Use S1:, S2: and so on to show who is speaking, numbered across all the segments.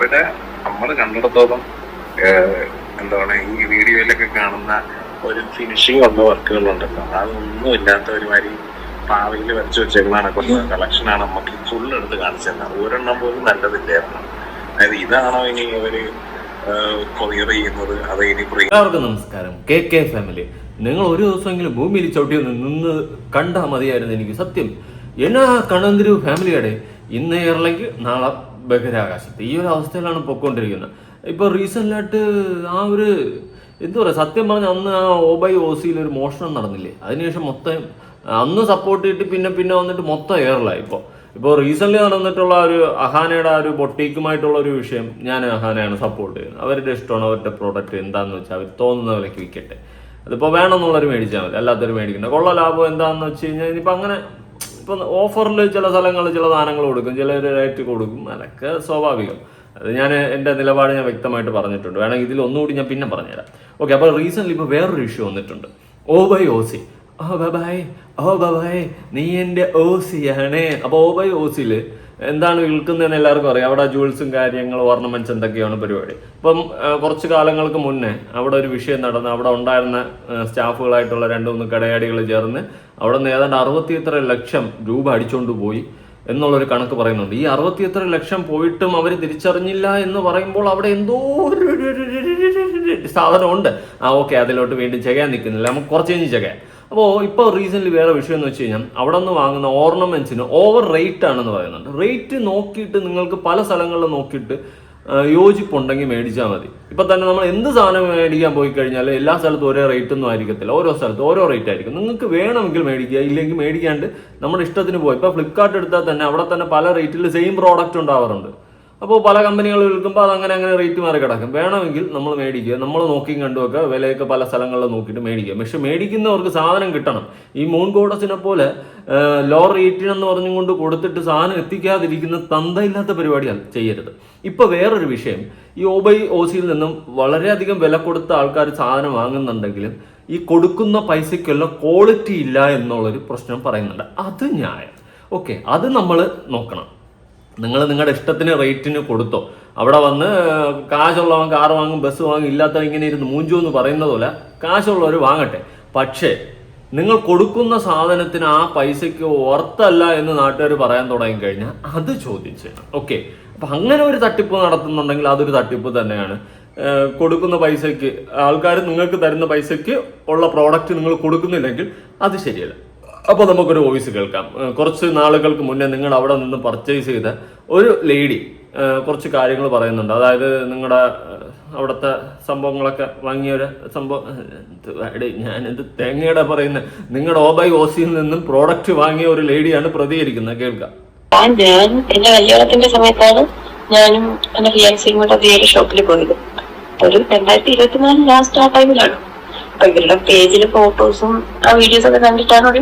S1: ഇവിടെ നമ്മൾ കണ്ടിടത്തോളം എന്താണ് ഈ വീഡിയോയിലൊക്കെ കാണുന്ന ഒരു ഫിനിഷിംഗ് ഉള്ള വർക്കുകളുണ്ടല്ലോ, അതൊന്നും ഇല്ലാത്ത ഒരുമാതിരി പാവയിൽ വരച്ചു വെച്ചേക്കുന്നതാണ് കളക്ഷനാണ് നമുക്ക് ഫുൾ എടുത്ത് കാണിച്ചത്. ഒരെണ്ണം പോലും നല്ലതില്ലായിരുന്നു. അതായത് ഇതാണോ ഇനി അവര് കൊറിയർ ചെയ്യുന്നത്? അത് ഇനി
S2: എല്ലാവർക്കും നമസ്കാരം. കെ ഫാമിലി, നിങ്ങൾ ഒരു ദിവസമെങ്കിലും ഭൂമിയിൽ ചവിട്ടി നിന്ന് കണ്ടാൽ മതിയായിരുന്നു. എനിക്ക് സത്യം എന്നാ കണന്തിരു ഫാമിലിയുടെ ഇന്ന് എയർലൈക്ക് നാളെ ബഹിരാകാശത്ത് ഈ ഒരു അവസ്ഥയിലാണ് പൊയ്ക്കൊണ്ടിരിക്കുന്നത്. ഇപ്പോൾ റീസെൻ്റായിട്ട് ആ ഒരു എന്താ പറയുക, സത്യം പറഞ്ഞാൽ അന്ന് ആ OBOCയിൽ ഒരു മോഷണം നടന്നില്ലേ, അതിനുശേഷം മൊത്തം അന്ന് സപ്പോർട്ട് ചെയ്തിട്ട് പിന്നെ വന്നിട്ട് മൊത്തം എയറിലായി. ഇപ്പോൾ റീസെൻ്റ്ലി നടന്നിട്ടുള്ള ഒരു അഹാനയുടെ ആ ഒരു ബൊട്ടീക്കുമായിട്ടുള്ള ഒരു വിഷയം, ഞാൻ അഹാനയാണ് സപ്പോർട്ട് ചെയ്യുന്നത്. അവരുടെ ഇഷ്ടമാണ്, അവരുടെ പ്രോഡക്റ്റ് എന്താണെന്ന് വെച്ചാൽ അവർ തോന്നുന്ന വിലയ്ക്ക് വിൽക്കട്ടെ. അതിപ്പോൾ വേണമെന്നുള്ളവർ മേടിച്ചാൽ മതി, അല്ലാത്തവർ മേടിക്കണ്ട. കൊള്ള ലാഭം എന്താണെന്ന് വെച്ച് കഴിഞ്ഞാൽ ഇനിയിപ്പോൾ അങ്ങനെ ഇപ്പം ഓഫറിൽ ചില സ്ഥലങ്ങളിൽ ചില സാധനങ്ങൾ കൊടുക്കും, ചിലർ റേറ്റ് കൊടുക്കും, അതൊക്കെ സ്വാഭാവികം. അത് ഞാൻ എൻ്റെ നിലപാട് ഞാൻ വ്യക്തമായിട്ട് പറഞ്ഞിട്ടുണ്ട്. വേണമെങ്കിൽ ഇതിൽ ഒന്നുകൂടി ഞാൻ പിന്നെ പറഞ്ഞുതരാം. ഓക്കെ, അപ്പോൾ റീസെൻ്റ്ലി ഇപ്പോൾ വേറൊരു ഇഷ്യൂ വന്നിട്ടുണ്ട്. OBOC ബബായ് നീ എൻ്റെ OC ആണ്. അപ്പോൾ OBOCയിൽ എന്താണ് വിൽക്കുന്നതെന്ന് എല്ലാവർക്കും അറിയാം. അവിടെ ജുവൽസും കാര്യങ്ങളും ഓർണമെന്റ്സ് എന്തൊക്കെയാണ് പരിപാടി. ഇപ്പം കുറച്ച് കാലങ്ങൾക്ക് മുന്നേ അവിടെ ഒരു വിഷയം നടന്ന് അവിടെ ഉണ്ടായിരുന്ന സ്റ്റാഫുകളായിട്ടുള്ള 2-3 കടയാടികൾ ചേർന്ന് അവിടെ നിന്ന് ഏതാണ്ട് 60 ലക്ഷം രൂപ അടിച്ചുകൊണ്ട് പോയി എന്നുള്ളൊരു കണക്ക് പറയുന്നുണ്ട്. ഈ 60 ലക്ഷം പോയിട്ടും അവർ തിരിച്ചറിഞ്ഞില്ല എന്ന് പറയുമ്പോൾ അവിടെ എന്തോ ഒരു സാധനമുണ്ട്. ഓക്കെ, അതിലോട്ട് വീണ്ടും ചെയ്യാൻ നിൽക്കുന്നില്ല, നമുക്ക് കുറച്ച് കഴിഞ്ഞ് ചെയ്യാം. അപ്പോൾ ഇപ്പോൾ റീസെൻ്റ്ലി വേറെ വിഷയം എന്ന് വെച്ച് കഴിഞ്ഞാൽ അവിടെ നിന്ന് വാങ്ങുന്ന ഓർണമെന്റ്സിന് ഓവർ റേറ്റ് ആണെന്ന് പറയുന്നുണ്ട്. റേറ്റ് നോക്കിയിട്ട് നിങ്ങൾക്ക് പല സ്ഥലങ്ങളിൽ നോക്കിയിട്ട് യോജിപ്പുണ്ടെങ്കിൽ മേടിച്ചാൽ മതി. ഇപ്പം തന്നെ നമ്മൾ എന്ത് സാധനം മേടിക്കാൻ പോയി കഴിഞ്ഞാൽ എല്ലാ സ്ഥലത്തും ഒരേ റേറ്റ് ഒന്നും ആയിരിക്കത്തില്ല, ഓരോ സ്ഥലത്തും ഓരോ റേറ്റ് ആയിരിക്കും. നിങ്ങൾക്ക് വേണമെങ്കിൽ മേടിക്കുക, ഇല്ലെങ്കിൽ മേടിക്കാണ്ട് നമ്മുടെ ഇഷ്ടത്തിന് പോയി. ഇപ്പോൾ ഫ്ലിപ്കാർട്ട് എടുത്താൽ തന്നെ അവിടെ തന്നെ പല റേറ്റിൽ സെയിം പ്രോഡക്റ്റ് ഉണ്ടാവാറുണ്ട്. അപ്പോൾ പല കമ്പനികൾ വിൽക്കുമ്പോൾ അതങ്ങനെ റേറ്റ് മാറി കിടക്കും. വേണമെങ്കിൽ നമ്മൾ മേടിക്കുക, നമ്മൾ നോക്കിയും കണ്ടുമൊക്കെ വിലയൊക്കെ പല സ്ഥലങ്ങളിൽ നോക്കിയിട്ട് മേടിക്കുക. പക്ഷെ മേടിക്കുന്നവർക്ക് സാധനം കിട്ടണം. ഈ മൂൺ ഗോഡസിനെ പോലെ ലോ റേറ്റിനെന്ന് പറഞ്ഞുകൊണ്ട് കൊടുത്തിട്ട് സാധനം എത്തിക്കാതിരിക്കുന്ന തന്തയില്ലാത്ത പരിപാടിയാണ് ചെയ്യരുത്. ഇപ്പോൾ വേറൊരു വിഷയം, ഈ OBOCയിൽ നിന്നും വളരെയധികം വില കൊടുത്ത ആൾക്കാർ സാധനം വാങ്ങുന്നുണ്ടെങ്കിലും ഈ കൊടുക്കുന്ന പൈസയ്ക്കുള്ള ക്വാളിറ്റി ഇല്ല എന്നുള്ളൊരു പ്രശ്നം പറയുന്നുണ്ട്. അത് ന്യായം. ഓക്കെ, അത് നമ്മൾ നോക്കണം. നിങ്ങൾ നിങ്ങളുടെ ഇഷ്ടത്തിന് റേറ്റിന് കൊടുത്തോ. അവിടെ വന്ന് കാശുള്ളവൻ കാർ വാങ്ങും, ബസ് വാങ്ങും, ഇല്ലാത്തവൻ ഇങ്ങനെ ഇരുന്ന് മൂഞ്ചു എന്ന് പറയുന്നത് പോലെ കാശുള്ളവർ വാങ്ങട്ടെ. പക്ഷേ നിങ്ങൾ കൊടുക്കുന്ന സാധനത്തിന് ആ പൈസയ്ക്ക് ഓർത്തല്ല എന്ന് നാട്ടുകാർ പറയാൻ തുടങ്ങി കഴിഞ്ഞാൽ അത് ചോദ്യം ചെയ്യണം. ഓക്കെ, അപ്പം അങ്ങനെ ഒരു തട്ടിപ്പ് നടത്തുന്നുണ്ടെങ്കിൽ അതൊരു തട്ടിപ്പ് തന്നെയാണ്. കൊടുക്കുന്ന പൈസയ്ക്ക് ആൾക്കാർ നിങ്ങൾക്ക് തരുന്ന പൈസയ്ക്ക് ഉള്ള പ്രോഡക്റ്റ് നിങ്ങൾ കൊടുക്കുന്നില്ലെങ്കിൽ അത് ശരിയല്ല. അപ്പോൾ നമുക്കൊരു വോയിസ് കേൾക്കാം. കുറച്ച് നാളുകൾക്ക് മുന്നേ നിങ്ങൾ അവിടെ നിന്ന് പർച്ചേസ് ചെയ്ത ഒരു ലേഡി കുറച്ച് കാര്യങ്ങൾ പറയുന്നുണ്ട്. അതായത് നിങ്ങളുടെ അവിടുത്തെ സംഭവങ്ങളൊക്കെ വാങ്ങിയൊരു സംഭവം, ഞാനെന്ത് തേങ്ങയുടെ പറയുന്നത്, നിങ്ങളുടെ OBOCയിൽ നിന്നും പ്രോഡക്റ്റ് വാങ്ങിയ ഒരു ലേഡിയാണ് പ്രതികരിക്കുന്നത്. കേൾക്കാം.
S3: ഞാൻ എന്റെ കല്യാണത്തിന്റെ സമയത്താണ് ഞാനും എന്റെ ഫിയാൻസിയും കൂടെ വേറെ ഷോപ്പിൽ പോയത്. ഒരു 2024 ലാസ്റ്റ് ആ ടൈമിലാണ്. അപ്പൊ ഇവരുടെ പേജിൽ ഫോട്ടോസും ആ വീഡിയോസ് ഒക്കെ കണ്ടിട്ടാണ് ഒരു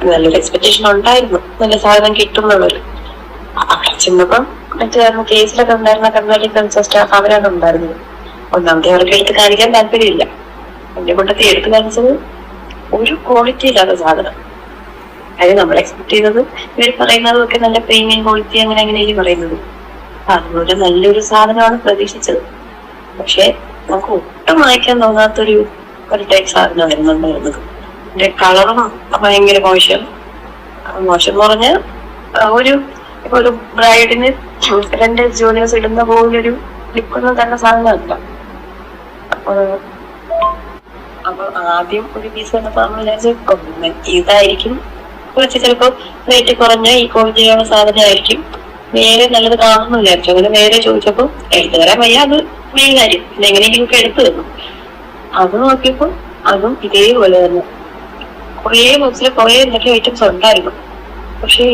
S3: നല്ലൊരു എക്സ്പെക്ടേഷൻ ഉണ്ടായിരുന്നു, നല്ല സാധനം കിട്ടും എന്നുള്ളത്. അവിടെ ചെന്നപ്പം മറ്റേ കേസിലൊക്കെ ഉണ്ടായിരുന്ന കണ്ണാടി സ്റ്റാഫ് അവരാണ് ഉണ്ടായിരുന്നത്. ഒന്നാമത്തെ അവർക്ക് എടുത്ത് കാണിക്കാൻ താല്പര്യമില്ല. എന്നെ കൊണ്ടൊക്കെ എടുത്ത് കാണിച്ചത് ഒരു ക്വാളിറ്റി ഇല്ലാത്ത സാധനം. അത് നമ്മൾ എക്സ്പെക്ട് ചെയ്തത് ഇവർ പറയുന്നതൊക്കെ നല്ല പ്രീമിയം ക്വാളിറ്റി അങ്ങനെ പറയുന്നത്. അതുപോലെ നല്ലൊരു സാധനമാണ് പ്രതീക്ഷിച്ചത്. പക്ഷെ നമുക്ക് ഒട്ടും വാങ്ങിക്കാൻ തോന്നാത്തൊരു ടൈപ്പ് സാധനമായിരുന്നു ഉണ്ടായിരുന്നത്. എന്റെ കളറും ഭയങ്കര മോശം എന്ന് പറഞ്ഞാൽ ഒരു ബ്രൈഡിന് 2 ജൂനിയേഴ്സ് ഇടുന്ന പോലൊരു ലിപ്പൊന്നും തന്നെ സാധനമല്ല. അപ്പൊ ആദ്യം ഒരു പീസ് കണ്ടപ്പോ നമ്മൾ വിചാരിച്ചു ഇതായിരിക്കും കുറച്ച് ചിലപ്പോ റേറ്റ് കുറഞ്ഞ ഈ ക്വാളിറ്റിയുള്ള സാധനമായിരിക്കും, വേറെ നല്ലത് കാണുമെന്ന് വിചാരിച്ചു. അങ്ങനെ വേറെ ചോദിച്ചപ്പോ എടുത്തു തരാൻ വയ്യ, അത് മെയിൻ കാര്യം. എങ്ങനെയെങ്കിലും എടുത്തു തന്നു. അത് നോക്കിയപ്പോ അതും ഇതേപോലെ തന്നെ കുറേ ബോക്സിൽ കുറെ എന്തൊക്കെ ഐറ്റംസ് ഉണ്ടായിരുന്നു. പക്ഷേ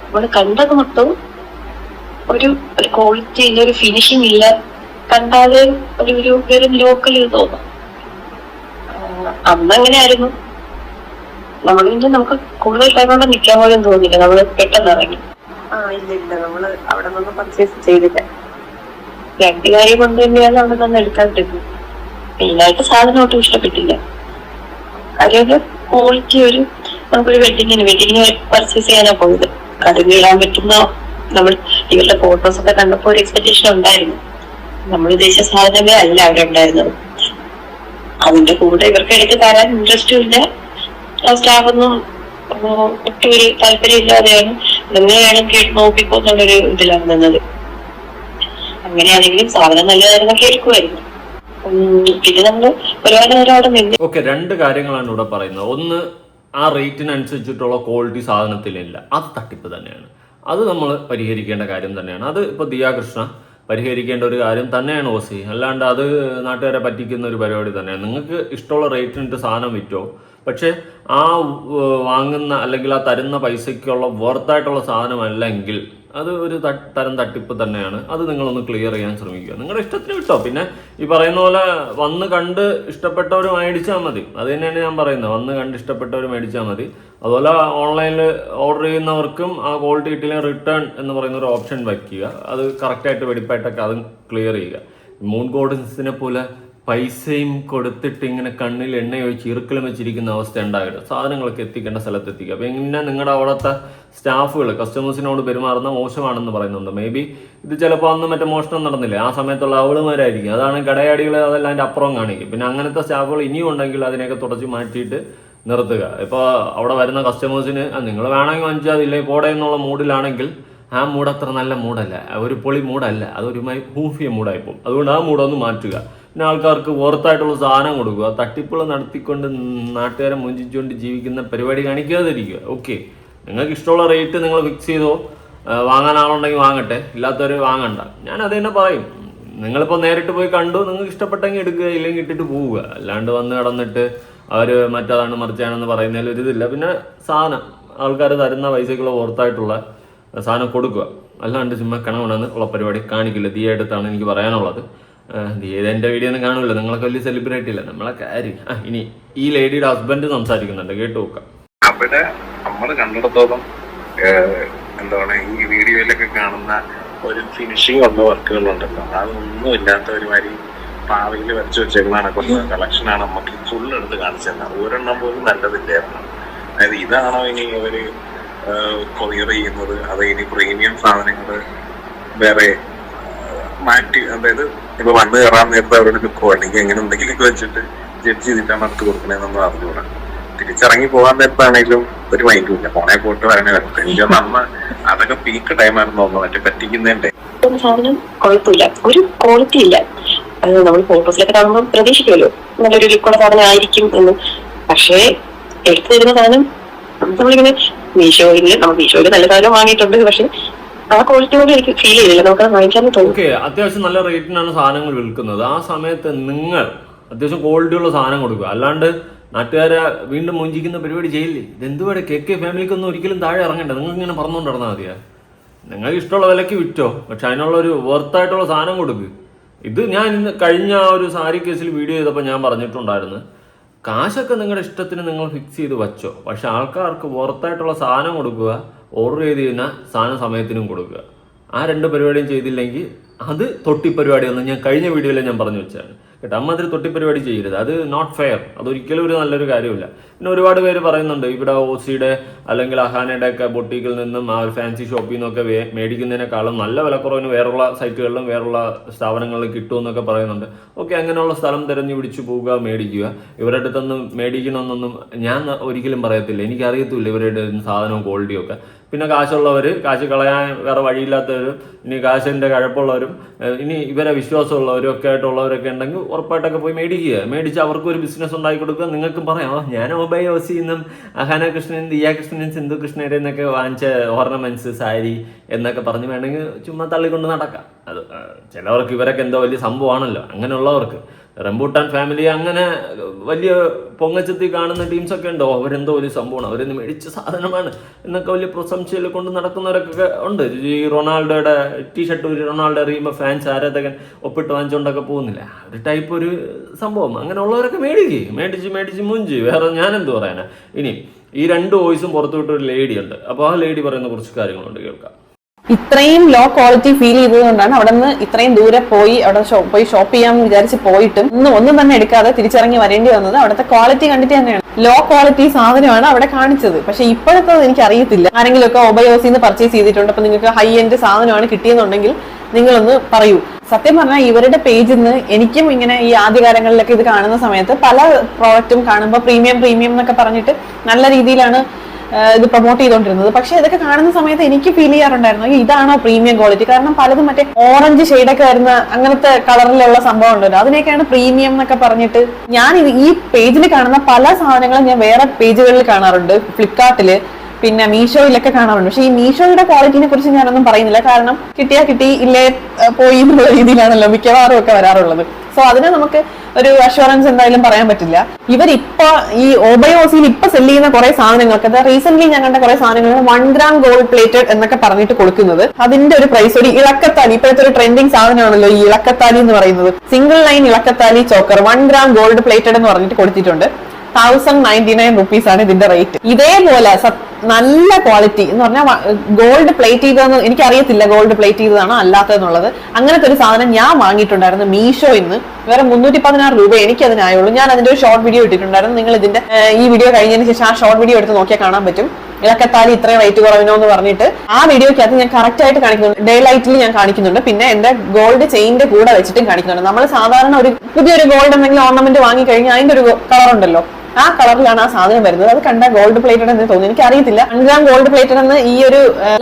S3: നമ്മള് കണ്ടത് മൊത്തവും ഒരു ക്വാളിറ്റി ഇല്ല, ഒരു ഫിനിഷിംഗ് ഇല്ല. കണ്ടാല് ഒരു ലോക്കൽ ഇത് തോന്നും. അന്നങ്ങനെ ആയിരുന്നു. നമുക്ക് കൂടുതൽ ടൈം കൊണ്ട് നിൽക്കാൻ പോലും തോന്നില്ല. നമ്മള് പെട്ടെന്ന് ഇറങ്ങി. ഇല്ല നമ്മള് അവിടെ നിന്ന് പർച്ചേസ് ചെയ്തില്ല. 2 കാര്യം കൊണ്ട് തന്നെയാണ് അവിടെ നിന്ന് എടുക്കാതിരുന്നത്. മെയിനായിട്ട് സാധനം ഒട്ടും ഇഷ്ടപ്പെട്ടില്ല. കാര്യം ക്വാളിറ്റി നമുക്കൊരു വെഡിങ്ങിന് പർച്ചേസ് ചെയ്യാനാ പോയത്. കടലിടാൻ പറ്റുന്ന നമ്മൾ ഇവരുടെ ഫോട്ടോസ് ഒക്കെ കണ്ടപ്പോ ഒരു എക്സ്പെക്ടേഷൻ ഉണ്ടായിരുന്നു. നമ്മൾ ഉദ്ദേശിച്ച സാധനമേ അല്ല അവിടെ ഉണ്ടായിരുന്നത്. അതിന്റെ കൂടെ ഇവർക്ക് എടുത്ത് തരാൻ ഇൻട്രസ്റ്റും ഇല്ല, സ്റ്റാഫ് ഒന്നും ഒട്ടും ഒരു താല്പര്യം ഇല്ലാതെയാണ് എങ്ങനെയാണ് കേട്ട് നോക്കിപ്പോ എന്നുള്ളൊരു ഇതിലാണ് നിന്നത്. അങ്ങനെയാണെങ്കിലും സാധനം നല്ലതായിരുന്നൊക്കെ എടുക്കുമായിരുന്നു. പിന്നെ നമ്മള് ഒരുപാട് നേരം അവിടെ നിന്ന്.
S2: ഓക്കെ, രണ്ട് കാര്യങ്ങളാണ് ഇവിടെ പറയുന്നത്. ഒന്ന്, ആ റേറ്റിനനുസരിച്ചിട്ടുള്ള ക്വാളിറ്റി സാധനത്തിലില്ല, അത് തട്ടിപ്പ് തന്നെയാണ്. അത് നമ്മൾ പരിഹരിക്കേണ്ട കാര്യം തന്നെയാണ്. അത് ഇപ്പോൾ ദിയാകൃഷ്ണ പരിഹരിക്കേണ്ട ഒരു കാര്യം തന്നെയാണ് ഓസി. അല്ലാണ്ട് അത് നാട്ടുകാരെ പറ്റിക്കുന്ന ഒരു പരിപാടി തന്നെയാണ്. നിങ്ങൾക്ക് ഇഷ്ടമുള്ള റേറ്റിനിട്ട് സാധനം വിറ്റോ, പക്ഷേ ആ വാങ്ങുന്ന അല്ലെങ്കിൽ ആ തരുന്ന പൈസയ്ക്കുള്ള വർത്തായിട്ടുള്ള സാധനമല്ലെങ്കിൽ അത് ഒരു തരം തട്ടിപ്പ് തന്നെയാണ്. അത് നിങ്ങളൊന്ന് ക്ലിയർ ചെയ്യാൻ ശ്രമിക്കുക. നിങ്ങളുടെ ഇഷ്ടത്തിന് വിട്ടോ. പിന്നെ ഈ പറയുന്ന പോലെ വന്ന് കണ്ട് ഇഷ്ടപ്പെട്ടവർ മേടിച്ചാൽ മതി. അത് തന്നെയാണ് ഞാൻ പറയുന്നത്. വന്ന് കണ്ട് ഇഷ്ടപ്പെട്ടവർ മേടിച്ചാൽ മതി. അതുപോലെ ഓൺലൈനിൽ ഓർഡർ ചെയ്യുന്നവർക്കും ആ ക്വാളിറ്റി കിട്ടിയില്ലെങ്കിൽ റിട്ടേൺ എന്ന് പറയുന്ന ഒരു ഓപ്ഷൻ വയ്ക്കുക. അത് കറക്റ്റായിട്ട് വെടിപ്പായിട്ടൊക്കെ അതും ക്ലിയർ ചെയ്യുക. മൂൺ ഗോഡൻസിനെ പോലെ പൈസയും കൊടുത്തിട്ട് ഇങ്ങനെ കണ്ണിൽ എണ്ണയൊഴിച്ച് ഇറുക്കലും വെച്ചിരിക്കുന്ന അവസ്ഥ ഉണ്ടാകരുത്. സാധനങ്ങളൊക്കെ എത്തിക്കേണ്ട സ്ഥലത്ത് എത്തിക്കുക. പിന്നെ നിങ്ങളുടെ അവിടുത്തെ സ്റ്റാഫുകൾ കസ്റ്റമേഴ്സിനോട് പെരുമാറുന്ന മോശമാണെന്ന് പറയുന്നുണ്ട്. മേ ബി ഇത് ചിലപ്പോൾ അന്ന് മറ്റേ മോഷണം നടന്നില്ലേ, ആ സമയത്തുള്ള അവളുമാരായിരിക്കും. അതാണ് കടയാടികൾ അതെല്ലാം അതിൻ്റെ അപ്പുറം കാണിക്കും. പിന്നെ അങ്ങനത്തെ സ്റ്റാഫുകൾ ഇനിയും ഉണ്ടെങ്കിൽ അതിനെയൊക്കെ തുടച്ച് മാറ്റിയിട്ട് നിർത്തുക. ഇപ്പോൾ അവിടെ വരുന്ന കസ്റ്റമേഴ്സിന് നിങ്ങൾ വേണമെങ്കിൽ വാങ്ങിച്ചാൽ ഇല്ലേ പോടെ എന്നുള്ള മൂഡിലാണെങ്കിൽ ആ മൂഡ് അത്ര നല്ല മൂഡല്ല, ഒരു പൊളി മൂഡല്ല, അതൊരു ഹൂഫിയ മൂഡായിപ്പോൾ. അതുകൊണ്ട് ആ മൂടൊന്ന് മാറ്റുക. പിന്നെ ആൾക്കാർക്ക് വർത്തായിട്ടുള്ള സാധനം കൊടുക്കുക. തട്ടിപ്പുകൾ നടത്തിക്കൊണ്ട് നാട്ടുകാരെ മുഞ്ചിച്ചുകൊണ്ട് ജീവിക്കുന്ന പരിപാടി കാണിക്കാതിരിക്കുക. ഓക്കെ, നിങ്ങൾക്ക് ഇഷ്ടമുള്ള റേറ്റ് നിങ്ങൾ ഫിക്സ് ചെയ്തോ, വാങ്ങാൻ ആളുണ്ടെങ്കിൽ വാങ്ങട്ടെ, ഇല്ലാത്തവർ വാങ്ങണ്ട. ഞാൻ അത് തന്നെ പറയും. നിങ്ങളിപ്പോൾ നേരിട്ട് പോയി കണ്ടു, നിങ്ങൾക്ക് ഇഷ്ടപ്പെട്ടെങ്കിൽ എടുക്കുക, ഇല്ലെങ്കിൽ ഇട്ടിട്ട് പോവുക. അല്ലാണ്ട് വന്ന് കിടന്നിട്ട് അവർ മറ്റതാണ് മറിച്ചാണെന്ന് പറയുന്നതിൽ ഒരിതില്ല. പിന്നെ സാധനം ആൾക്കാർ തരുന്ന പൈസക്കുള്ള വർത്തായിട്ടുള്ള സാധനം കൊടുക്കുക. അല്ലാണ്ട് ചുമ്മാ കണവണെന്ന് ഉള്ള പരിപാടി കാണിക്കില്ല. ദിയ അടുത്താണ് എനിക്ക് പറയാനുള്ളത്. ദിയ എൻ്റെ വീഡിയോ ഒന്നും കാണുമല്ലോ, നിങ്ങളൊക്കെ വലിയ സെലിബ്രിറ്റി ഇല്ല, നമ്മളെ കാര്യം. ഇനി ഈ ലേഡിയുടെ ഹസ്ബൻഡ് സംസാരിക്കുന്നുണ്ട്, കേട്ടു നോക്കാം.
S1: അവിടെ നമ്മൾ കണ്ടിടത്തോളം എന്താണ് ഈ വീഡിയോയിലൊക്കെ കാണുന്ന ഒരു ഫിനിഷിംഗ് ഉള്ള വർക്കുകളുണ്ടല്ലോ, അതൊന്നും ഇല്ലാത്ത ഒരുമാതിരി പാവയിൽ വരച്ചു വെച്ചേക്കുന്നതാണ്. കുറച്ച് കളക്ഷനാണ് നമുക്ക് ഫുൾ എടുത്ത് കാണിച്ചത്. ഒരെണ്ണം പോലും നല്ലതില്ലായിരുന്നു. അതായത് ഇതാണോ ഇനി അവര് കൊറിയർ ചെയ്യുന്നത്, അത് ഇനി പ്രീമിയം സാധനങ്ങൾ വേറെ മാറ്റി, അതായത് ഇപ്പൊ വന്ന് കയറാൻ നേരത്തെ അവരുടെ ലുക്കോ അല്ലെങ്കിൽ എങ്ങനെ എന്തെങ്കിലുമൊക്കെ വെച്ചിട്ട് ജഡ്ജ് ചെയ്തിട്ടാണ് അടുത്ത് കൊടുക്കണേന്നൊന്നും അറിഞ്ഞൂടാ. തിരിച്ചിറങ്ങി പോകാൻ നേരത്താണെങ്കിലും ഒരു മൈൻഡുമില്ല, പോണേ പോയിട്ട് വരണേ വരട്ടെ. എനിക്ക് അന്ന് അതൊക്കെ പീക്ക് ടൈമായിരുന്നു തോന്നുന്നു, മറ്റേ പറ്റിക്കുന്നതിന്റെ
S3: സാധനം കുഴപ്പമില്ല, ഒരു ക്വാളിറ്റി ഇല്ല. അത് നമ്മൾ ഫോട്ടോസിലൊക്കെ കാണുമ്പോൾ പ്രതീക്ഷിക്കുമല്ലോ നല്ലൊരു ലുക്കുള്ള സാധനം ആയിരിക്കും എന്ന്. പക്ഷേ എടുത്തു തരുന്ന സാധനം നമ്മളിങ്ങനെ മീഷോയില് നല്ല സാധനം വാങ്ങിയിട്ടുണ്ട്, പക്ഷെ ആ ക്വാളിറ്റി കൊണ്ട് എനിക്ക് ഫീൽ ചെയ്തില്ല. നമുക്ക് വാങ്ങിക്കാൻ തോന്നും.
S2: ഓക്കെ, അത്യാവശ്യം നല്ല റേറ്റിനാണ് സാധനങ്ങൾ വിൽക്കുന്നത്. ആ സമയത്ത് നിങ്ങൾ അത്യാവശ്യം ക്വാളിറ്റിയുള്ള സാധനം കൊടുക്കുക. അല്ലാണ്ട് നാട്ടുകാരെ വീണ്ടും മുഞ്ചിക്കുന്ന പരിപാടി ചെയ്യില്ലേ. ഇതെന്തുവാടെ KK ഫാമിലിക്കൊന്നും ഒരിക്കലും താഴെ ഇറങ്ങണ്ട. നിങ്ങൾക്ക് ഇങ്ങനെ പറഞ്ഞുകൊണ്ട് നടന്നാൽ മതിയാ. നിങ്ങൾക്ക് ഇഷ്ടമുള്ള വിലയ്ക്ക് വിറ്റോ, പക്ഷെ അതിനുള്ള ഒരു വർത്തായിട്ടുള്ള സാധനം കൊടുക്കുക. ഇത് ഞാൻ ഇന്ന് കഴിഞ്ഞ ഒരു സാരി കേസിൽ വീഡിയോ ചെയ്തപ്പോൾ ഞാൻ പറഞ്ഞിട്ടുണ്ടായിരുന്നു, കാശൊക്കെ നിങ്ങളുടെ ഇഷ്ടത്തിന് നിങ്ങൾ ഫിക്സ് ചെയ്ത് വച്ചോ, പക്ഷെ ആൾക്കാർക്ക് വർത്തായിട്ടുള്ള സാധനം കൊടുക്കുക. ഓർഡർ ചെയ്ത് കഴിഞ്ഞ സാധനം സമയത്തിനും കൊടുക്കുക. ആ രണ്ട് പരിപാടിയും ചെയ്തില്ലെങ്കിൽ അത് തൊട്ടിപ്പരിപാടിയൊന്നും ഞാൻ കഴിഞ്ഞ വീഡിയോയിൽ ഞാൻ പറഞ്ഞു വെച്ചാണ് കേട്ടോ. അമ്മാതിരി തൊട്ടിപ്പരിപാടി ചെയ്യരുത്, അത് നോട്ട് ഫെയർ. അതൊരിക്കലും ഒരു നല്ലൊരു കാര്യമില്ല. പിന്നെ ഒരുപാട് പേര് പറയുന്നുണ്ട് ഇവിടെ ഓസിയുടെ അല്ലെങ്കിൽ അഹാനയുടെ ഒക്കെ ബൊട്ടീക്കിൽ നിന്നും ആ ഒരു ഫാൻസി ഷോപ്പിൽ നിന്നൊക്കെ മേടിക്കുന്നതിനേക്കാളും നല്ല വിലക്കുറവിന് വേറുള്ള സൈറ്റുകളിലും വേറുള്ള സ്ഥാപനങ്ങളിലും കിട്ടുമെന്നൊക്കെ പറയുന്നുണ്ട്. ഓക്കെ, അങ്ങനെയുള്ള സ്ഥലം തിരഞ്ഞു പിടിച്ചു പോവുക, മേടിക്കുക. ഇവരുടെ അടുത്തൊന്നും മേടിക്കണമെന്നൊന്നും ഞാൻ ഒരിക്കലും പറയത്തില്ല. എനിക്കറിയത്തില്ല ഇവരുടെ സാധനവും ക്വാളിറ്റിയും ഒക്കെ. പിന്നെ കാശുള്ളവർ, കാശ് കളയാൻ വേറെ വഴിയില്ലാത്തവരും, ഇനി കാശിൻ്റെ കഴപ്പുള്ളവരും, ഇനി ഇവരെ വിശ്വാസമുള്ളവരും ഒക്കെ ആയിട്ടുള്ളവരൊക്കെ ഉണ്ടെങ്കിൽ ഉറപ്പായിട്ടൊക്കെ പോയി മേടിക്കുക. മേടിച്ച് അവർക്ക് ഒരു ബിസിനസ് ഉണ്ടാക്കി കൊടുക്കുക. നിങ്ങൾക്കും പറയാം, ഞാൻ ഓബൈ ഓസിയിൽ നിന്നും അഹാന കൃഷ്ണൻ, ദിയ കൃഷ്ണൻ, സിന്ധു കൃഷ്ണയുടെ എന്നൊക്കെ വാങ്ങിച്ച ഓർണമെന്റ്സ്, സാരി എന്നൊക്കെ പറഞ്ഞ് വേണമെങ്കിൽ ചുമ്മാ തള്ളിക്കൊണ്ട് നടക്കാം. അത് ചിലവർക്ക് ഇവരൊക്കെ എന്തോ വലിയ സംഭവമാണല്ലോ. അങ്ങനെയുള്ളവർക്ക് റംബൂട്ടാൻ ഫാമിലി അങ്ങനെ വലിയ പൊങ്ങച്ചത്തിൽ കാണുന്ന ടീംസൊക്കെ ഉണ്ടോ, അവരെന്തോ വലിയ സംഭവമാണ്, അവരെന്ന് മേടിച്ച സാധനമാണ് എന്നൊക്കെ വലിയ പ്രശംസയിൽ കൊണ്ട് നടക്കുന്നവരൊക്കെ ഉണ്ട്. ഈ റൊണാൾഡോയുടെ ടീഷർട്ട് റൊണാൾഡോ അറിയുമ്പോൾ ഫാൻസ് ആരാധകൻ ഒപ്പിട്ട് വാങ്ങിച്ചുകൊണ്ടൊക്കെ പോകുന്നില്ല. ഒരു ടൈപ്പ് ഒരു സംഭവം. അങ്ങനെയുള്ളവരൊക്കെ മേടിച്ച് മുഞ്ചി. വേറെ ഞാനെന്ത് പറയാനാ. ഇനി ഈ രണ്ട് വോയിസും പുറത്തുവിട്ടൊരു ലേഡി ഉണ്ട്. അപ്പോൾ ആ ലേഡി പറയുന്ന കുറച്ച് കാര്യങ്ങളുണ്ട്, കേൾക്കാം.
S4: ഇത്രയും ലോ ക്വാളിറ്റി ഫീൽ ചെയ്തതുകൊണ്ടാണ് അവിടെ നിന്ന് ഇത്രയും ദൂരെ പോയി അവിടെ പോയി ഷോപ്പ് ചെയ്യാമെന്ന് വിചാരിച്ച് പോയിട്ടും ഒന്നും തന്നെ എടുക്കാതെ തിരിച്ചിറങ്ങി വരേണ്ടി വന്നത്. അവിടുത്തെ ക്വാളിറ്റി കണ്ടിട്ട് തന്നെയാണ്. ലോ ക്വാളിറ്റി സാധനമാണ് അവിടെ കാണിച്ചത്. പക്ഷെ ഇപ്പോഴത്തെ എനിക്ക് അറിയത്തില്ല. ആരെങ്കിലും ഒക്കെ ഒബയോസിന്ന് പർച്ചേസ് ചെയ്തിട്ടുണ്ട്, അപ്പൊ നിങ്ങൾക്ക് ഹൈ എൻഡ് സാധനമാണ് കിട്ടിയെന്നുണ്ടെങ്കിൽ നിങ്ങളൊന്ന് പറയൂ. സത്യം പറഞ്ഞാൽ ഇവരുടെ പേജിൽ നിന്ന് എനിക്കും ഇങ്ങനെ ഈ ആദ്യകാലങ്ങളിലൊക്കെ ഇത് കാണുന്ന സമയത്ത് പല പ്രോഡക്റ്റും കാണുമ്പോൾ പ്രീമിയം എന്നൊക്കെ പറഞ്ഞിട്ട് നല്ല രീതിയിലാണ് ഇത് പ്രൊമോട്ട് ചെയ്തുകൊണ്ടിരുന്നത്. പക്ഷെ ഇതൊക്കെ കാണുന്ന സമയത്ത് എനിക്ക് ഫീൽ ചെയ്യാറുണ്ടായിരുന്നു ഇതാണോ പ്രീമിയം ക്വാളിറ്റി. കാരണം പലതും മറ്റേ ഓറഞ്ച് ഷെയ്ഡൊക്കെ വരുന്ന അങ്ങനത്തെ കളറിലുള്ള സംഭവം ഉണ്ടല്ലോ, അതിനെയൊക്കെയാണ് പ്രീമിയം എന്നൊക്കെ പറഞ്ഞിട്ട്. ഞാൻ ഈ പേജിൽ കാണുന്ന പല സാധനങ്ങളും ഞാൻ വേറെ പേജുകളിൽ കാണാറുണ്ട്, ഫ്ലിപ്കാർട്ടില് പിന്നെ മീഷോയിലൊക്കെ കാണാറുണ്ട്. പക്ഷെ ഈ മീഷോയുടെ ക്വാളിറ്റിനെ കുറിച്ച് ഞാനൊന്നും പറയുന്നില്ല, കാരണം കിട്ടിയാ കിട്ടി, ഇല്ലേ പോയി എന്നുള്ള രീതിയിലാണല്ലോ മിക്കവാറും ഒക്കെ വരാറുള്ളത്. സോ അതിന് നമുക്ക് ഒരു അഷുറൻസ് എന്തായാലും പറയാൻ പറ്റില്ല. ഇവരിപ്പോ ഈ ഓബയോസിൽ ഇപ്പൊ സെല് ചെയ്യുന്ന കുറെ സാധനങ്ങൾക്ക്, അത് റീസെന്റ് ഞാൻ കണ്ട കുറെ സാധനങ്ങൾ 1 gram ഗോൾഡ് പ്ലേറ്റഡ് എന്നൊക്കെ പറഞ്ഞിട്ട് കൊടുക്കുന്നത്, അതിന്റെ ഒരു പ്രൈസ് ഒരു ഇളക്കത്താലി, ഇപ്പോഴത്തെ ഒരു ട്രെൻഡിങ് സാധനമാണല്ലോ ഈ ഇളക്കത്താലി എന്ന് പറയുന്നത്. സിംഗിൾ ലൈൻ ഇളക്കത്താലി ചോക്കർ 1 gram ഗോൾഡ് പ്ലേറ്റഡ് എന്ന് പറഞ്ഞിട്ട് കൊടുത്തിട്ടുണ്ട്. 1099 rupees ആണ് ഇതിന്റെ റേറ്റ്. ഇതേപോലെ നല്ല ക്വാളിറ്റി എന്ന് പറഞ്ഞാൽ ഗോൾഡ് പ്ലേറ്റ് ചെയ്തതെന്ന് എനിക്കറിയത്തില്ല, ഗോൾഡ് പ്ലേറ്റ് ചെയ്തതാണോ അല്ലാത്തതെന്നുള്ളത്. അങ്ങനത്തെ ഒരു സാധനം ഞാൻ വാങ്ങിയിട്ടുണ്ടായിരുന്നു മീഷോയിൽ നിന്ന്. വേറെ 316 രൂപ എനിക്ക് അതിനായുള്ളൂ. ഞാൻ അതിന്റെ ഒരു ഷോർട്ട് വീഡിയോ ഇട്ടിട്ടുണ്ടായിരുന്നു. നിങ്ങൾ ഇതിന്റെ ഈ വീഡിയോ കഴിഞ്ഞതിന് ശേഷം ആ ഷോർട്ട് വീഡിയോ എടുത്ത് നോക്കിയാൽ കാണാൻ പറ്റും. ഇളക്കത്താലി ഇത്രയും റേറ്റ് കുറവിനോ എന്ന് പറഞ്ഞിട്ട് ആ വീഡിയോക്കകത്ത് ഞാൻ കറക്റ്റ് ആയിട്ട് കാണിക്കുന്നുണ്ട്. ഡേ ലൈറ്റിൽ ഞാൻ കാണിക്കുന്നുണ്ട്, പിന്നെ എന്റെ ഗോൾഡ് ചെയിന്റെ കൂടെ വെച്ചിട്ടും കാണിക്കുന്നുണ്ട്. നമ്മൾ സാധാരണ ഒരു പുതിയൊരു ഗോൾഡ് എന്തെങ്കിലും ഓർണമെന്റ് വാങ്ങി കഴിഞ്ഞാൽ അതിന്റെ ഒരു കളർ ഉണ്ടല്ലോ, ആ കളറിലാണ് ആ സാധനം വരുന്നത്. അത് കണ്ട ഗോൾഡ് പ്ലേറ്റഡ് എന്ന് തോന്നി. എനിക്ക് അറിയത്തില്ല 1 gram ഗോൾഡ് പ്ലേറ്റഡ് എന്ന് ഈ ഒരു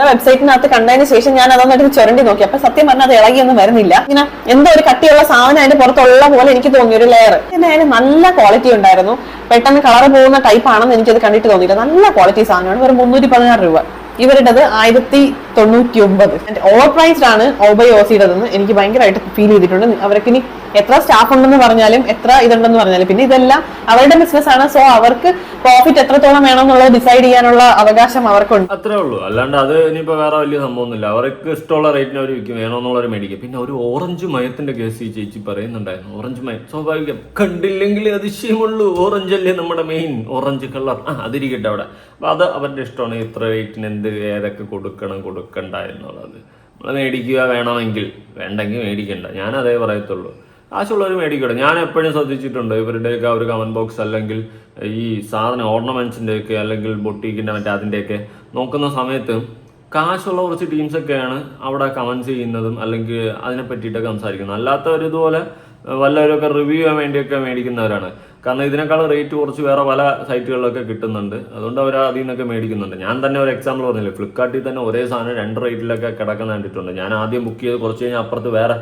S4: വെബ്സൈറ്റിനകത്ത് കണ്ടതിന് ശേഷം ഞാൻ അതൊന്നിട്ട് ചുരണ്ടി നോക്കി. അപ്പൊ സത്യം പറഞ്ഞാൽ അത് ഇളകിയൊന്നും വരുന്നില്ല. ഇങ്ങനെ എന്തോ ഒരു കട്ടിയുള്ള സാധനം അതിന്റെ പുറത്തുള്ള പോലെ എനിക്ക് തോന്നി, ഒരു ലെയർ. എന്തായാലും നല്ല ക്വാളിറ്റി ഉണ്ടായിരുന്നു. പെട്ടെന്ന് കളർ പോകുന്ന ടൈപ്പ് ആണെന്ന് എനിക്കത് കണ്ടിട്ട് തോന്നിയില്ല. നല്ല ക്വാളിറ്റി സാധനമാണ്. വെറും 316 രൂപ. ഇവരുടേത് 1099. ഓവർ പ്രൈസ്ഡ് ആണ് ഓബയോസിയുടേതെന്ന് എനിക്ക് ഭയങ്കരമായിട്ട് ഫീൽ ചെയ്തിട്ടുണ്ട്. അവർക്ക് ഇനി എത്ര സ്റ്റാഫ് ഉണ്ടെന്ന് പറഞ്ഞാലും എത്ര ഇതുണ്ടെന്ന് പറഞ്ഞാലും പിന്നെ ഇതെല്ലാം അവരുടെ ബിസിനസ് ആണ്. സോ അവർക്ക് പ്രോഫിറ്റ് എത്രത്തോളം വേണമെന്നുള്ളത് ഡിസൈഡ് ചെയ്യാനുള്ള അവകാശം അവർക്കുണ്ട്.
S2: അത്രേ ഉള്ളൂ. അല്ലാണ്ട് അത് ഇനിയിപ്പോ വേറെ വലിയ സംഭവമൊന്നുമില്ല. അവർക്ക് ഇഷ്ടമുള്ള റേറ്റിന് അവർ വിൽക്കും, വേണമെന്നുള്ളവർ മേടിക്കും. പിന്നെ ഒരു ഓറഞ്ച് മയത്തിന്റെ കേസ് ഈ ചേച്ചി പറയുന്നുണ്ടായിരുന്നു. ഓറഞ്ച് മയം സ്വാഭാവികം, കണ്ടില്ലെങ്കിൽ അതിശയമുള്ളൂ. ഓറഞ്ച് അല്ലേ നമ്മുടെ മെയിൻ, ഓറഞ്ച് കളർ. അതിരിക്കട്ടെ അവിടെ. അപ്പൊ അത് അവരുടെ ഇഷ്ടമാണ്. ഇത്ര റേറ്റിന് എന്ത് ഏതൊക്കെ കൊടുക്കണ്ട എന്നുള്ളത്. നമ്മൾ മേടിക്കുക വേണമെങ്കിൽ, വേണ്ടെങ്കിൽ മേടിക്കണ്ട. ഞാൻ അതേ പറയത്തുള്ളൂ. കാശുള്ളവർ മേടിക്കട്ടെ. ഞാൻ എപ്പോഴും ശ്രദ്ധിച്ചിട്ടുണ്ട് ഇവരുടെയൊക്കെ ഒരു കമന്റ് ബോക്സ് അല്ലെങ്കിൽ ഈ സാധനം ഓർണമെന്റ്സിൻ്റെയൊക്കെ അല്ലെങ്കിൽ ബൊട്ടീക്കിൻ്റെ മറ്റേ അതിൻ്റെയൊക്കെ നോക്കുന്ന സമയത്ത് കാശുള്ള കുറച്ച് ടീംസൊക്കെയാണ് അവിടെ കമൻസ് ചെയ്യുന്നതും അല്ലെങ്കിൽ അതിനെ പറ്റിയിട്ടൊക്കെ സംസാരിക്കുന്നത്. അല്ലാത്തവരിതുപോലെ വല്ലവരൊക്കെ റിവ്യൂ ചെയ്യാൻ വേണ്ടിയൊക്കെ മേടിക്കുന്നവരാണ്. കാരണം ഇതിനേക്കാൾ റേറ്റ് കുറച്ച് വേറെ പല സൈറ്റുകളിലൊക്കെ കിട്ടുന്നുണ്ട്. അതുകൊണ്ട് അവർ അതിൽ നിന്നൊക്കെ മേടിക്കുന്നുണ്ട്. ഞാൻ തന്നെ ഒരു എക്സാമ്പിൾ പറഞ്ഞില്ലേ, ഫ്ലിപ്കാർട്ടിൽ തന്നെ ഒരേ സാധനം 2 റേറ്റിലൊക്കെ കിടക്കുന്ന കണ്ടിട്ടുണ്ട്. ഞാൻ ആദ്യം ബുക്ക് ചെയ്ത് കുറച്ച് കഴിഞ്ഞാൽ അപ്പുറത്ത് വേറെ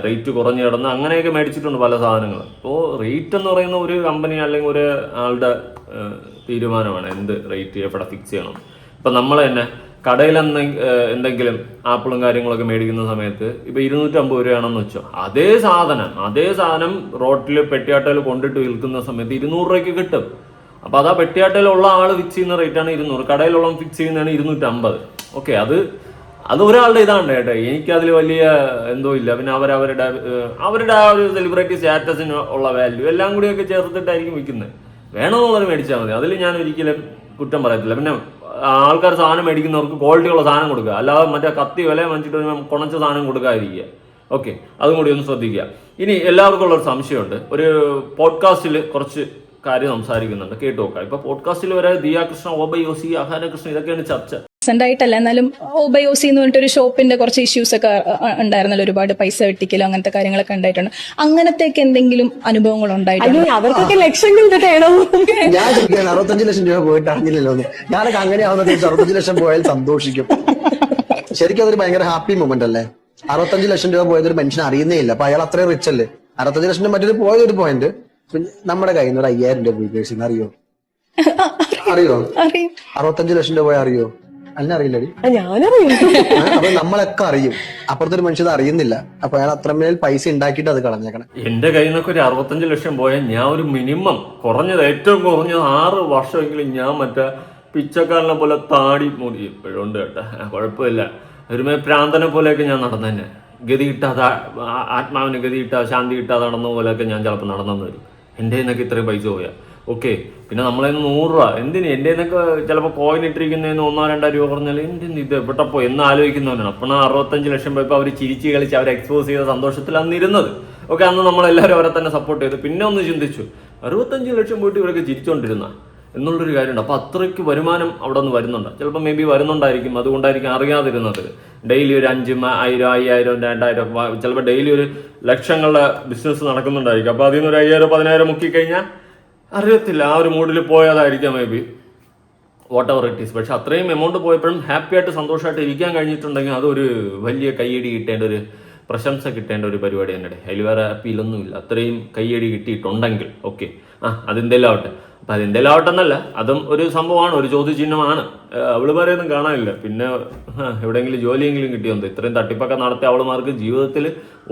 S2: റേറ്റ് കുറഞ്ഞ് കിടന്ന് അങ്ങനെയൊക്കെ മേടിച്ചിട്ടുണ്ട് പല സാധനങ്ങൾ. അപ്പോൾ റേറ്റ് എന്ന് പറയുന്ന ഒരു കമ്പനി അല്ലെങ്കിൽ ഒരു ആളുടെ തീരുമാനമാണ് എന്ത് റേറ്റ് എവിടെ ഫിക്സ് ചെയ്യണം. ഇപ്പം നമ്മൾ തന്നെ കടയിൽ എന്തെങ്കിലും ആപ്പിളും കാര്യങ്ങളൊക്കെ മേടിക്കുന്ന സമയത്ത് ഇപ്പൊ 250 രൂപയാണെന്ന് വെച്ചോ, അതേ സാധനം റോട്ടിൽ പെട്ടിയാട്ടയിൽ കൊണ്ടിട്ട് വിൽക്കുന്ന സമയത്ത് 200 രൂപയ്ക്ക് കിട്ടും. അപ്പൊ അത് ആ പെട്ടിയാട്ടയിലുള്ള ആള് ഫിക്സ് ചെയ്യുന്ന റേറ്റാണ് 200, കടയിലുള്ള ഫിക്സ് ചെയ്യുന്നതാണ് 250. ഓക്കെ, അത് ഒരാളുടെ ഇതാണ് കേട്ടോ. എനിക്കതിൽ വലിയ എന്തോ ഇല്ല. പിന്നെ അവരുടെ ആ ഒരു സെലിബ്രിറ്റി സ്റ്റാറ്റസിന് ഉള്ള വാല്യൂ എല്ലാം കൂടിയൊക്കെ ചേർത്തിട്ടായിരിക്കും വിൽക്കുന്നത്. വേണമെന്നുള്ളത് മേടിച്ചാൽ മതി. അതിൽ ഞാൻ ഒരിക്കലും കുറ്റം പറയത്തില്ല. പിന്നെ ആൾക്കാർ സാധനം മേടിക്കുന്നവർക്ക് ക്വാളിറ്റിയുള്ള സാധനം കൊടുക്കുക, അല്ലാതെ മറ്റേ കത്തി വില വാങ്ങിച്ചിട്ട് കുണച്ച സാധനം കൊടുക്കാതിരിക്കുക. ഓക്കെ, അതും കൂടി ഒന്ന് ശ്രദ്ധിക്കുക. ഇനി എല്ലാവർക്കും ഉള്ളൊരു സംശയമുണ്ട്. ഒരു പോഡ്കാസ്റ്റിൽ കുറച്ച് കാര്യം സംസാരിക്കുന്നുണ്ട്, കേട്ടു നോക്കാം. ഇപ്പൊ പോഡ്കാസ്റ്റിൽ വരെ ദിയ കൃഷ്ണ, ഓബയോസി, അഹാനകൃഷ്ണൻ ഇതൊക്കെയാണ് ചർച്ച.
S5: ആയിട്ടല്ല, എന്നാലും ഓബയോസി എന്ന് പറഞ്ഞിട്ടൊരു ഷോപ്പിന്റെ കുറച്ച് ഇഷ്യൂസ് ഒക്കെ ഉണ്ടായിരുന്നല്ലോ. ഒരുപാട് പൈസ വെട്ടിക്കലോ അങ്ങനത്തെ കാര്യങ്ങളൊക്കെ ഉണ്ടായിട്ടുണ്ട്. അങ്ങനത്തെയൊക്കെ എന്തെങ്കിലും അനുഭവങ്ങൾ ഉണ്ടായിട്ടുണ്ട്?
S4: അവർക്കൊക്കെ ലക്ഷങ്ങൾ
S6: ഞാൻ 65 ലക്ഷം രൂപ പോയിട്ട് അറിഞ്ഞില്ലല്ലോ. ഞാനൊക്കെ അങ്ങനെയാവുന്ന 65 ലക്ഷം പോയാൽ സന്തോഷിക്കും. ശരിക്കും അതൊരു ഭയങ്കര ഹാപ്പി മൊമെന്റ് അല്ലേ? 65 ലക്ഷം രൂപ പോയത് ഒരു മനുഷ്യനെ അറിയുന്നേ ഇല്ല. അപ്പൊ അയാൾ അത്രയും റിച്ച് അല്ലേ? 65 ലക്ഷം രൂപ മറ്റൊരു പോയൊരു പോയിന്റ്. നമ്മുടെ കയ്യിൽ നിന്ന് ഒരു 5000 രൂപ പോയി അറിയോ? 65 ലക്ഷം രൂപ പോയാൽ അറിയോ? അറിയില്ലടി,
S4: ഞാനറിയും.
S6: അപ്പൊ നമ്മളൊക്കെ അറിയും. അപ്പുറത്തെ ഒരു മനുഷ്യൻ അറിയുന്നില്ല. അപ്പൊ അയാൾ അത്രമേൽ പൈസ ഉണ്ടാക്കിയിട്ട് അത് കളഞ്ഞേക്കണം.
S2: എന്റെ കയ്യിൽ നിന്നൊക്കെ ഒരു 65 ലക്ഷം പോയാൽ ഞാൻ ഒരു മിനിമം ഏറ്റവും കുറഞ്ഞത് 6 വർഷമെങ്കിലും ഞാൻ മറ്റേ പിച്ചക്കാരനെ പോലെ താടി മൂടി ഇപ്പോഴും ഉണ്ട് കേട്ടോ, കുഴപ്പമില്ല. ഒരു പ്രാന്തനെ പോലെയൊക്കെ ഞാൻ നടന്നെ. ഗതി കിട്ടാതെ, ആത്മാവിന് ഗതി കിട്ടാതെ, ശാന്തി കിട്ടാതെ നടന്ന പോലെയൊക്കെ ഞാൻ ചിലപ്പോൾ നടന്നു വരും. എൻ്റെ നിന്നൊക്കെ ഇത്രയും പൈസ പോയാൽ. ഓക്കെ, പിന്നെ നമ്മളെ 100 രൂപ എന്തിന്? എൻ്റെ നിന്നൊക്കെ ചിലപ്പോൾ കോയിൻ ഇട്ടിരിക്കുന്നതിന് 1-2 രൂപ പറഞ്ഞാൽ എന്തിന് ഇത് എവിടെ പോയി എന്ന് ആലോചിക്കുന്നവനാണ്. അപ്പോൾ 65 ലക്ഷം പോയപ്പോൾ അവർ ചിരിച്ച് കളിച്ച് അവരെ എക്സ്പോസ് ചെയ്ത സന്തോഷത്തിൽ അന്ന് ഇരുന്നത്. ഓക്കെ, അന്ന് നമ്മളെല്ലാവരും അവരെ തന്നെ സപ്പോർട്ട് ചെയ്തു. പിന്നെ ഒന്ന് ചിന്തിച്ചു, 65 ലക്ഷം പോയിട്ട് ഇവരൊക്കെ ചിരിച്ചുകൊണ്ടിരുന്ന എന്നുള്ളൊരു കാര്യമുണ്ട്. അപ്പോൾ അത്രയ്ക്ക് വരുമാനം അവിടെ നിന്ന് വരുന്നുണ്ട്. ചിലപ്പോൾ മേ ബി വരുന്നുണ്ടായിരിക്കും, അതുകൊണ്ടായിരിക്കും അറിയാതിരുന്നത്. ഡെയിലി ഒരു 5,000, 1,000, 2,000 ചിലപ്പോൾ ഡെയിലി ഒരു ലക്ഷങ്ങളുടെ ബിസിനസ് നടക്കുന്നുണ്ടായിരിക്കും. അപ്പോൾ അതിൽ നിന്ന് ഒരു 5,000, 10,000 മുക്കിക്കഴിഞ്ഞാൽ അറിയത്തില്ല, ആ ഒരു മൂഡിൽ പോയതായിരിക്കാം maybe, whatever it is. പക്ഷെ അത്രയും എമൗണ്ട് പോയപ്പോഴും ഹാപ്പി ആയിട്ട് സന്തോഷമായിട്ട് ഇരിക്കാൻ കഴിഞ്ഞിട്ടുണ്ടെങ്കിൽ അതൊരു വലിയ കയ്യടി കിട്ടേണ്ട ഒരു പ്രശംസ കിട്ടേണ്ട ഒരു പരിപാടി തന്നെ. അതിൽ വേറെ അപ്പീലൊന്നുമില്ല. അത്രയും കയ്യടി കിട്ടിയിട്ടുണ്ടെങ്കിൽ ഓക്കെ, അതെന്തെങ്കിലും ആവട്ടെ. അപ്പം അതെന്തെങ്കിലും ആവട്ടെ എന്നല്ല, അതും ഒരു സംഭവമാണ്, ഒരു ചോദ്യചിഹ്നമാണ്. അവളുമാരെയൊന്നും കാണാനില്ല. പിന്നെ എവിടെയെങ്കിലും ജോലിയെങ്കിലും കിട്ടിയുണ്ട്. ഇത്രയും തട്ടിപ്പൊക്കെ നടത്തിയ അവളുമാർക്ക് ജീവിതത്തിൽ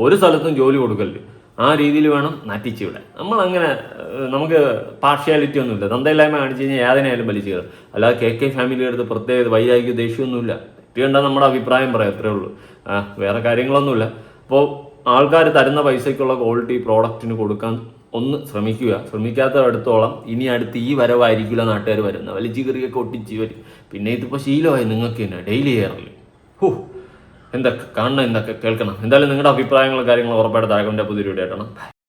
S2: ഒരു സ്ഥലത്തും ജോലി കൊടുക്കരുത്. ആ രീതിയിൽ വേണം നാറ്റിച്ച് വിടാൻ. നമ്മളങ്ങനെ നമുക്ക് പാർഷ്യാലിറ്റി ഒന്നുമില്ല. തന്തയില്ലായ്മ കാണിച്ചു കഴിഞ്ഞാൽ യാതിനായാലും വലിച്ചു കയറും. അല്ലാതെ KK ഫാമിലിയുടെ അടുത്ത് പ്രത്യേക വൈരാഗ്യ ദേഷ്യമൊന്നുമില്ല. തെറ്റുകണ്ടാൽ നമ്മുടെ അഭിപ്രായം പറയാം, അത്രേ ഉള്ളൂ. വേറെ കാര്യങ്ങളൊന്നുമില്ല. അപ്പോൾ ആൾക്കാർ തരുന്ന പൈസയ്ക്കുള്ള ക്വാളിറ്റി പ്രോഡക്റ്റിന് കൊടുക്കാൻ ഒന്ന് ശ്രമിക്കാത്തടത്തോളം ഇനി അടുത്ത് ഈ വരവായിരിക്കില്ല നാട്ടുകാർ വരുന്നത്. വലിച്ചു കയറിയൊക്കെ ഒട്ടിച്ച് വരും. പിന്നെ ഇതിപ്പോൾ ശീലമായി നിങ്ങൾക്ക് തന്നെ ഡെയിലി കയറല്. എന്തൊക്കെ കാണണം, എന്തൊക്കെ കേൾക്കണം. എന്തായാലും നിങ്ങളുടെ അഭിപ്രായങ്ങളും കാര്യങ്ങളും ഉറപ്പായിട്ട് താഴെ പുതിയൊരു വീഡിയോ ആയിട്ടാണ്.